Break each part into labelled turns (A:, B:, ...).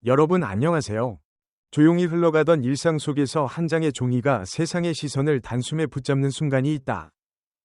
A: 여러분 안녕하세요. 조용히 흘러가던 일상 속에서 한 장의 종이가 세상의 시선을 단숨에 붙잡는 순간이 있다.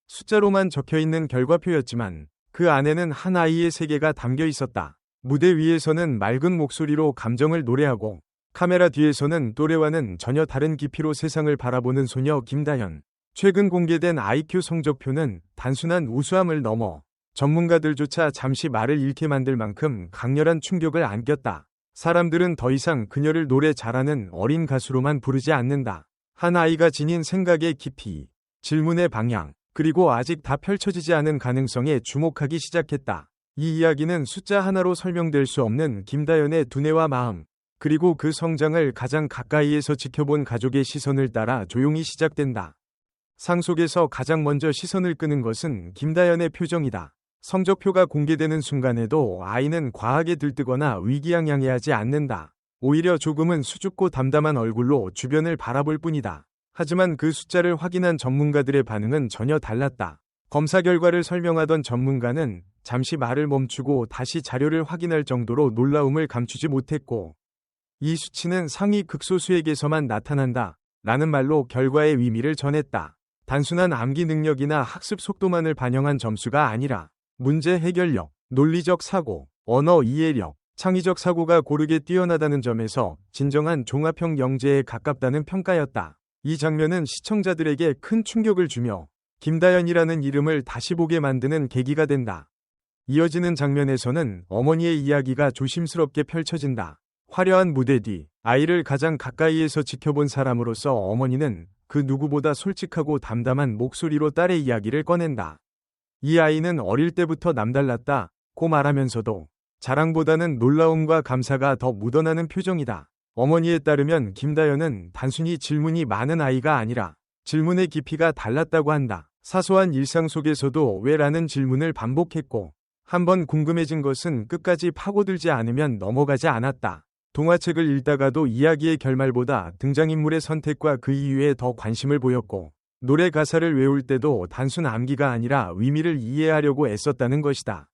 A: 숫자로만 적혀 있는 결과표였지만 그 안에는 한 아이의 세계가 담겨 있었다. 무대 위에서는 맑은 목소리로 감정을 노래하고 카메라 뒤에서는 또래와는 전혀 다른 깊이로 세상을 바라보는 소녀 김다현. 최근 공개된 IQ 성적표는 단순한 우수함을 넘어 전문가들조차 잠시 말을 잃게 만들 만큼 강렬한 충격을 안겼다. 사람들은 더 이상 그녀를 노래 잘하는 어린 가수로만 부르지 않는다. 한 아이가 지닌 생각의 깊이, 질문의 방향, 그리고 아직 다 펼쳐지지 않은 가능성에 주목하기 시작했다. 이 이야기는 숫자 하나로 설명될 수 없는 김다현의 두뇌와 마음, 그리고 그 성장을 가장 가까이에서 지켜본 가족의 시선을 따라 조용히 시작된다. 상 속에서 가장 먼저 시선을 끄는 것은 김다현의 표정이다. 성적표가 공개되는 순간에도 아이는 과하게 들뜨거나 위기양양해하지 않는다. 오히려 조금은 수줍고 담담한 얼굴로 주변을 바라볼 뿐이다. 하지만 그 숫자를 확인한 전문가들의 반응은 전혀 달랐다. 검사 결과를 설명하던 전문가는 잠시 말을 멈추고 다시 자료를 확인할 정도로 놀라움을 감추지 못했고, 이 수치는 상위 극소수에게서만 나타난다 라는 말로 결과의 의미를 전했다. 단순한 암기 능력이나 학습 속도만을 반영한 점수가 아니라 문제 해결력, 논리적 사고, 언어 이해력, 창의적 사고가 고르게 뛰어나다는 점에서 진정한 종합형 영재에 가깝다는 평가였다. 이 장면은 시청자들에게 큰 충격을 주며 김다현이라는 이름을 다시 보게 만드는 계기가 된다. 이어지는 장면에서는 어머니의 이야기가 조심스럽게 펼쳐진다. 화려한 무대 뒤, 아이를 가장 가까이에서 지켜본 사람으로서 어머니는 그 누구보다 솔직하고 담담한 목소리로 딸의 이야기를 꺼낸다. 이 아이는 어릴 때부터 남달랐다고 말하면서도 자랑보다는 놀라움과 감사가 더 묻어나는 표정이다. 어머니에 따르면 김다현은 단순히 질문이 많은 아이가 아니라 질문의 깊이가 달랐다고 한다. 사소한 일상 속에서도 왜라는 질문을 반복했고, 한번 궁금해진 것은 끝까지 파고들지 않으면 넘어가지 않았다. 동화책을 읽다가도 이야기의 결말보다 등장인물의 선택과 그 이유에 더 관심을 보였고, 노래 가사를 외울 때도 단순 암기가 아니라 의미를 이해하려고 애썼다는 것이다.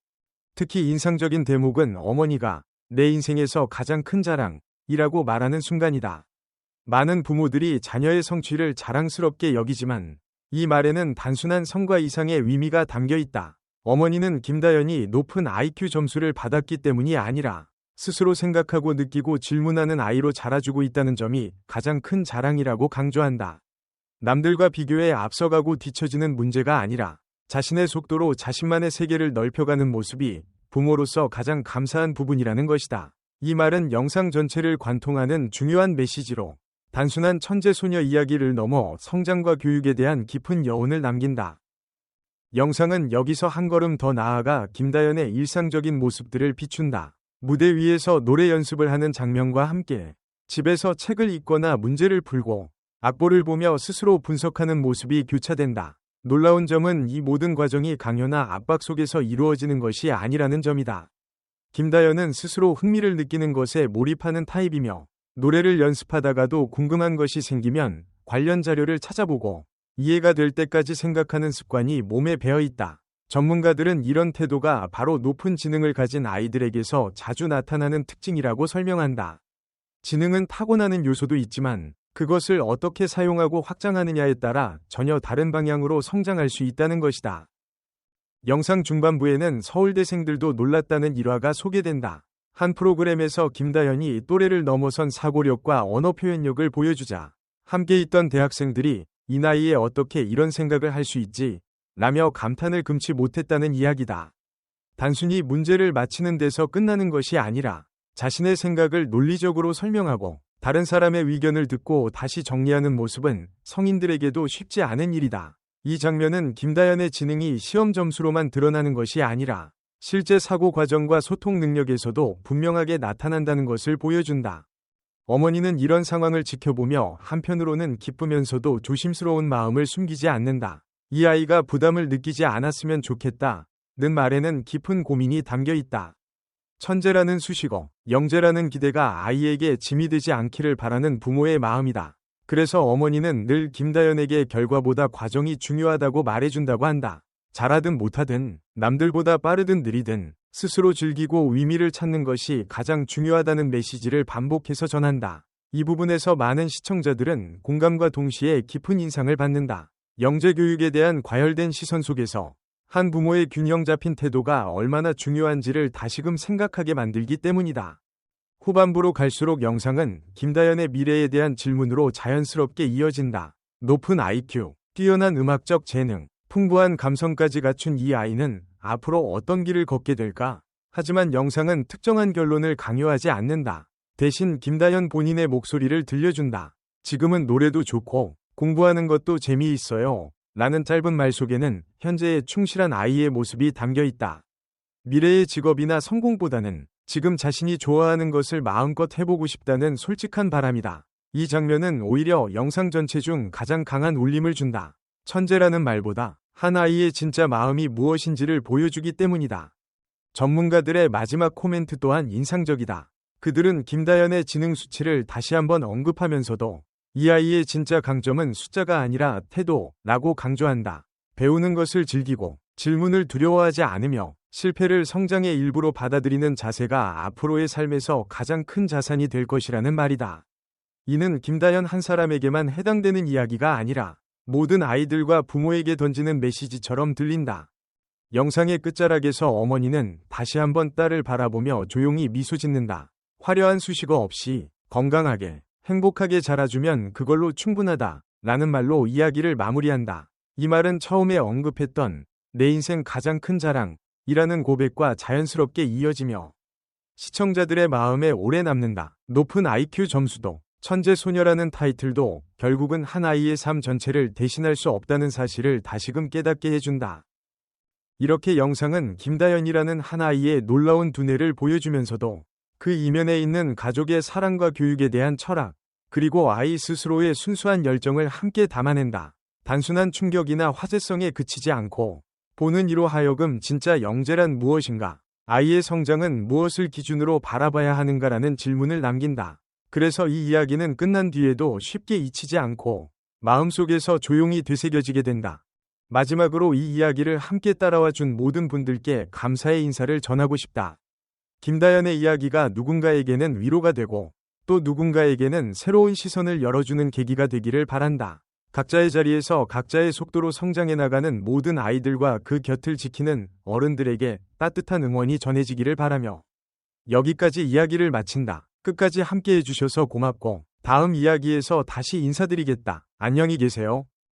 A: 특히 인상적인 대목은 어머니가 내 인생에서 가장 큰 자랑이라고 말하는 순간이다. 많은 부모들이 자녀의 성취를 자랑스럽게 여기지만 이 말에는 단순한 성과 이상의 의미가 담겨 있다. 어머니는 김다현이 높은 IQ 점수를 받았기 때문이 아니라 스스로 생각하고 느끼고 질문하는 아이로 자라주고 있다는 점이 가장 큰 자랑이라고 강조한다. 남들과 비교해 앞서가고 뒤처지는 문제가 아니라 자신의 속도로 자신만의 세계를 넓혀가는 모습이 부모로서 가장 감사한 부분이라는 것이다. 이 말은 영상 전체를 관통하는 중요한 메시지로 단순한 천재 소녀 이야기를 넘어 성장과 교육에 대한 깊은 여운을 남긴다. 영상은 여기서 한 걸음 더 나아가 김다현의 일상적인 모습들을 비춘다. 무대 위에서 노래 연습을 하는 장면과 함께 집에서 책을 읽거나 문제를 풀고 악보를 보며 스스로 분석하는 모습이 교차된다. 놀라운 점은 이 모든 과정이 강요나 압박 속에서 이루어지는 것이 아니라는 점이다. 김다현은 스스로 흥미를 느끼는 것에 몰입하는 타입이며, 노래를 연습하다가도 궁금한 것이 생기면 관련 자료를 찾아보고 이해가 될 때까지 생각하는 습관이 몸에 배어 있다. 전문가들은 이런 태도가 바로 높은 지능을 가진 아이들에게서 자주 나타나는 특징이라고 설명한다. 지능은 타고나는 요소도 있지만 그것을 어떻게 사용하고 확장하느냐에 따라 전혀 다른 방향으로 성장할 수 있다는 것이다. 영상 중반부에는 서울대생들도 놀랐다는 일화가 소개된다. 한 프로그램에서 김다현이 또래를 넘어선 사고력과 언어 표현력을 보여주자 함께 있던 대학생들이 이 나이에 어떻게 이런 생각을 할 수 있지? 라며 감탄을 금치 못했다는 이야기다. 단순히 문제를 맞히는 데서 끝나는 것이 아니라 자신의 생각을 논리적으로 설명하고 다른 사람의 의견을 듣고 다시 정리하는 모습은 성인들에게도 쉽지 않은 일이다. 이 장면은 김다현의 지능이 시험 점수로만 드러나는 것이 아니라 실제 사고 과정과 소통 능력에서도 분명하게 나타난다는 것을 보여준다. 어머니는 이런 상황을 지켜보며 한편으로는 기쁘면서도 조심스러운 마음을 숨기지 않는다. 이 아이가 부담을 느끼지 않았으면 좋겠다는 말에는 깊은 고민이 담겨 있다. 천재라는 수식어, 영재라는 기대가 아이에게 짐이 되지 않기를 바라는 부모의 마음이다. 그래서 어머니는 늘 김다현에게 결과보다 과정이 중요하다고 말해준다고 한다. 잘하든 못하든, 남들보다 빠르든 느리든, 스스로 즐기고 의미를 찾는 것이 가장 중요하다는 메시지를 반복해서 전한다. 이 부분에서 많은 시청자들은 공감과 동시에 깊은 인상을 받는다. 영재교육에 대한 과열된 시선 속에서 한 부모의 균형 잡힌 태도가 얼마나 중요한지를 다시금 생각하게 만들기 때문이다. 후반부로 갈수록 영상은 김다연의 미래에 대한 질문으로 자연스럽게 이어진다. 높은 IQ, 뛰어난 음악적 재능, 풍부한 감성까지 갖춘 이 아이는 앞으로 어떤 길을 걷게 될까? 하지만 영상은 특정한 결론을 강요하지 않는다. 대신 김다연 본인의 목소리를 들려준다. 지금은 노래도 좋고 공부하는 것도 재미있어요. 라는 짧은 말 속에는 현재에 충실한 아이의 모습이 담겨 있다. 미래의 직업이나 성공보다는 지금 자신이 좋아하는 것을 마음껏 해보고 싶다는 솔직한 바람이다. 이 장면은 오히려 영상 전체 중 가장 강한 울림을 준다. 천재라는 말보다 한 아이의 진짜 마음이 무엇인지를 보여주기 때문이다. 전문가들의 마지막 코멘트 또한 인상적이다. 그들은 김다연의 지능 수치를 다시 한번 언급하면서도 이 아이의 진짜 강점은 숫자가 아니라 태도라고 강조한다. 배우는 것을 즐기고 질문을 두려워하지 않으며 실패를 성장의 일부로 받아들이는 자세가 앞으로의 삶에서 가장 큰 자산이 될 것이라는 말이다. 이는 김다연 한 사람에게만 해당되는 이야기가 아니라 모든 아이들과 부모에게 던지는 메시지처럼 들린다. 영상의 끝자락에서 어머니는 다시 한번 딸을 바라보며 조용히 미소 짓는다. 화려한 수식어 없이 건강하게 행복하게 자라주면 그걸로 충분하다 라는 말로 이야기를 마무리한다. 이 말은 처음에 언급했던 내 인생 가장 큰 자랑이라는 고백과 자연스럽게 이어지며 시청자들의 마음에 오래 남는다. 높은 IQ 점수도 천재 소녀라는 타이틀도 결국은 한 아이의 삶 전체를 대신할 수 없다는 사실을 다시금 깨닫게 해준다. 이렇게 영상은 김다연이라는 한 아이의 놀라운 두뇌를 보여주면서도 그 이면에 있는 가족의 사랑과 교육에 대한 철학, 그리고 아이 스스로의 순수한 열정을 함께 담아낸다. 단순한 충격이나 화제성에 그치지 않고 보는 이로 하여금 진짜 영재란 무엇인가, 아이의 성장은 무엇을 기준으로 바라봐야 하는가라는 질문을 남긴다. 그래서 이 이야기는 끝난 뒤에도 쉽게 잊히지 않고 마음속에서 조용히 되새겨지게 된다. 마지막으로 이 이야기를 함께 따라와 준 모든 분들께 감사의 인사를 전하고 싶다. 김다연의 이야기가 누군가에게는 위로가 되고 또 누군가에게는 새로운 시선을 열어주는 계기가 되기를 바란다. 각자의 자리에서 각자의 속도로 성장해 나가는 모든 아이들과 그 곁을 지키는 어른들에게 따뜻한 응원이 전해지기를 바라며 여기까지 이야기를 마친다. 끝까지 함께 해주셔서 고맙고 다음 이야기에서 다시 인사드리겠다. 안녕히 계세요.